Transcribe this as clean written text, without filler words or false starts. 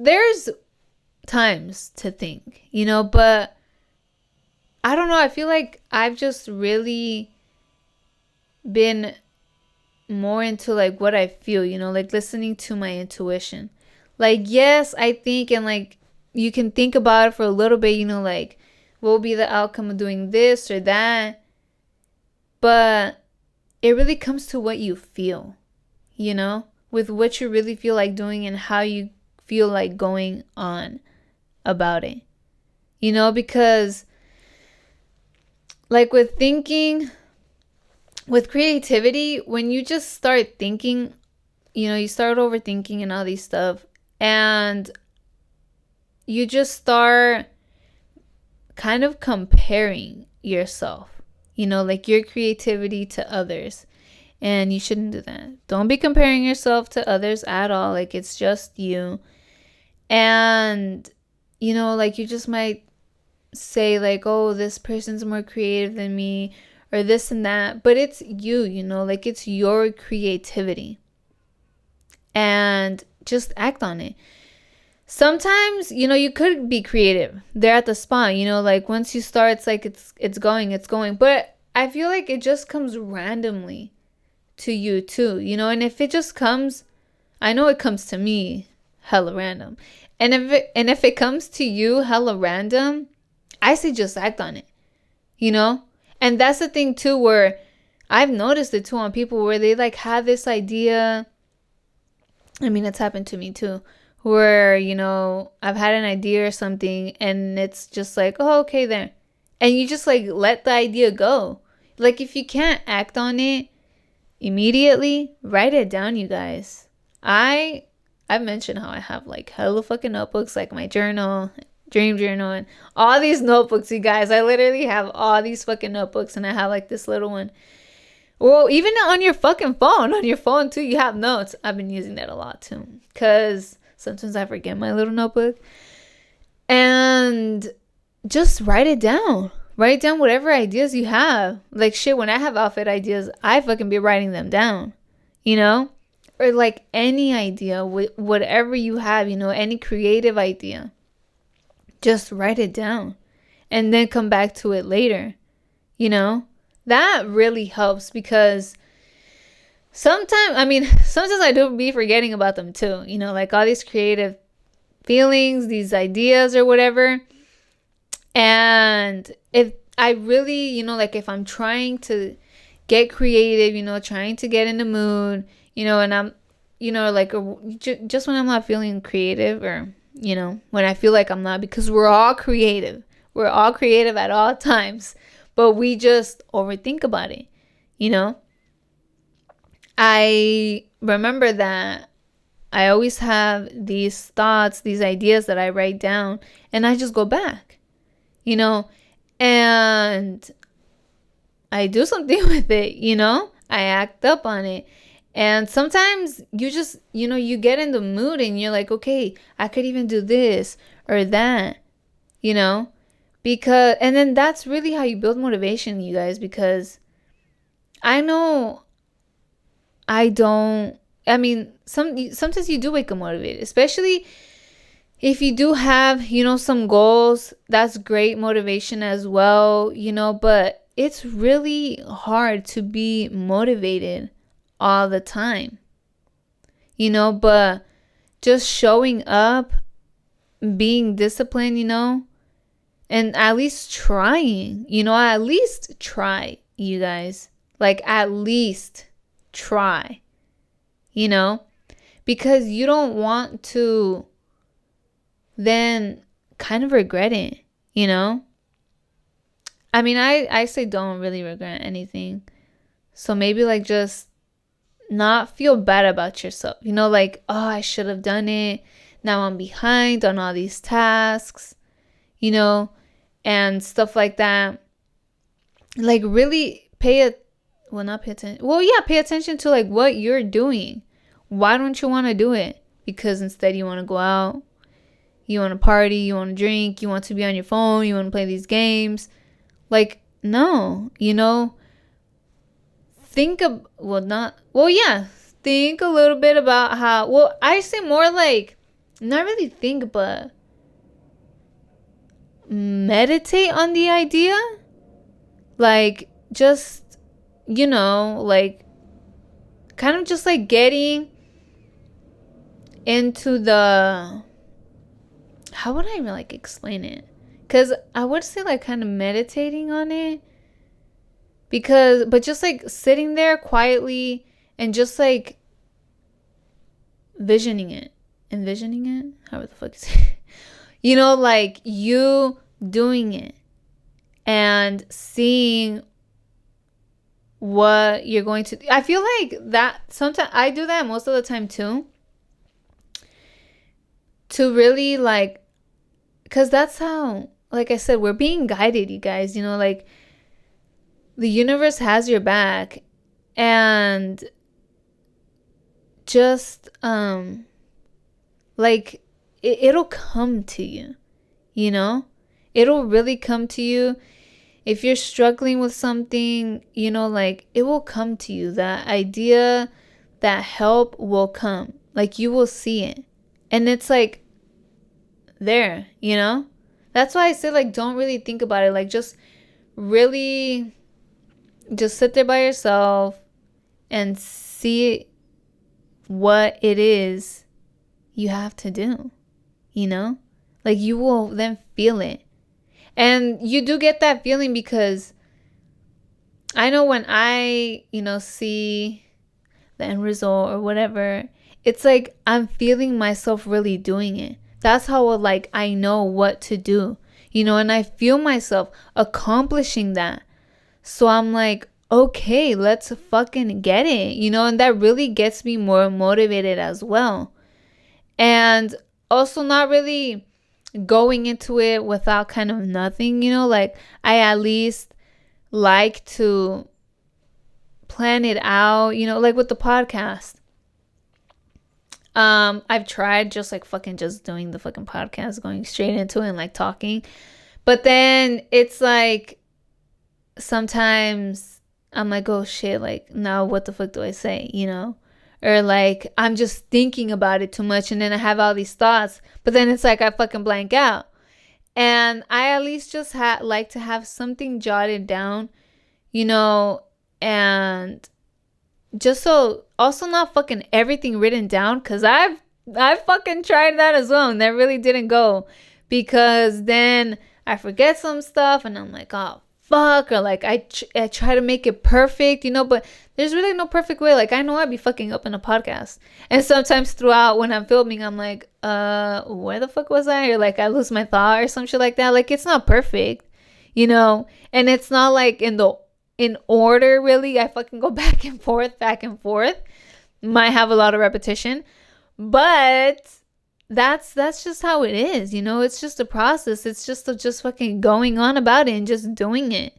there's times to think, but I don't know. I feel like I've just really been more into like what I feel, like listening to my intuition. Like, yes, I think, and like you can think about it for a little bit, like what will be the outcome of doing this or that. But it really comes to what you feel, with what you really feel like doing and how you feel like going on about it, because like with thinking, with creativity, when you just start thinking, you start overthinking and all these stuff, and you just start kind of comparing yourself, like your creativity to others. And you shouldn't do that. Don't be comparing yourself to others at all. Like, it's just you. And, like you just might say like, oh, this person's more creative than me or this and that. But it's you, like it's your creativity. And just act on it. Sometimes, you could be creative there at the spot, like once you start, it's like it's going. But I feel like it just comes randomly to you too, and if it just comes, I know it comes to me hella random. And if it comes to you hella random, I say just act on it, And that's the thing too, where I've noticed it too on people where they like have this idea. I mean, it's happened to me too, where, I've had an idea or something and it's just like, oh, okay, there. And you just like let the idea go. Like if you can't act on it immediately, write it down, you guys. I've mentioned how I have like hella fucking notebooks, like my journal, dream journal, and all these notebooks, you guys. I literally have all these fucking notebooks, and I have like this little one. Well, even on your fucking phone, on your phone too, you have notes. I've been using that a lot too, because sometimes I forget my little notebook. And just write it down. Write down whatever ideas you have. Like shit, when I have outfit ideas, I fucking be writing them down, Or like any idea, whatever you have, any creative idea. Just write it down and then come back to it later, That really helps because sometimes I do be forgetting about them too, like all these creative feelings, these ideas or whatever. And if I really, like if I'm trying to get creative, trying to get in the mood, and I'm, like just when I'm not feeling creative or, when I feel like I'm not, because we're all creative. We're all creative at all times, but we just overthink about it, I remember that I always have these thoughts, these ideas that I write down, and I just go back, and I do something with it, I act up on it. And sometimes you just, you get in the mood and you're like, okay, I could even do this or that, because, and then that's really how you build motivation, you guys, because I know sometimes you do wake up motivated, especially if you do have, some goals. That's great motivation as well, but it's really hard to be motivated all the time, but just showing up, being disciplined, and at least trying, at least try, you guys, like at least try, because you don't want to then kind of regret it, I say don't really regret anything. So maybe like just not feel bad about yourself, like, oh, I should have done it. Now I'm behind on all these tasks, and stuff like that. Like really pay attention to like what you're doing. Why don't you want to do it? Because instead you want to go out, you want to party, you want to drink, you want to be on your phone, you want to play these games. Like, no, think a little bit about how, I say more like not really think, but meditate on the idea. Like, just, like, kind of just like getting into the, how would I even like explain it? Because I would say like kind of meditating on it. But just like sitting there quietly and just like envisioning it, however the fuck you say it. Like you doing it and seeing what you're going to. I feel like that sometimes I do that most of the time too. To really like, because that's how, like I said, we're being guided, you guys. Like the universe has your back, and just like it'll come to you. It'll really come to you. If you're struggling with something, like it will come to you. That idea, that help will come. Like you will see it. And it's like there, That's why I say like don't really think about it. Like just really just sit there by yourself and see what it is you have to do. Like you will then feel it. And you do get that feeling because I know when I, see the end result or whatever, it's like I'm feeling myself really doing it. That's how like I know what to do, and I feel myself accomplishing that. So I'm like, okay, let's fucking get it, and that really gets me more motivated as well. And also not really going into it without kind of nothing, like I at least like to plan it out, like with the podcast. I've tried just like fucking just doing the fucking podcast, going straight into it and like talking. But then it's like sometimes I'm like, oh shit, like now what the fuck do I say, Or like I'm just thinking about it too much and then I have all these thoughts, but then it's like I fucking blank out. And I at least just like to have something jotted down, and just so also not fucking everything written down, because I've fucking tried that as well and that really didn't go, because then I forget some stuff and I'm like, oh fuck, or like I try to make it perfect, but there's really no perfect way. Like I know I'd be fucking up in a podcast, and sometimes throughout when I'm filming I'm like, where the fuck was I, or like I lose my thought or some shit like that. Like it's not perfect, and it's not like in order really. I fucking go back and forth, might have a lot of repetition, but that's just how it is, it's just a process. It's just fucking going on about it and just doing it.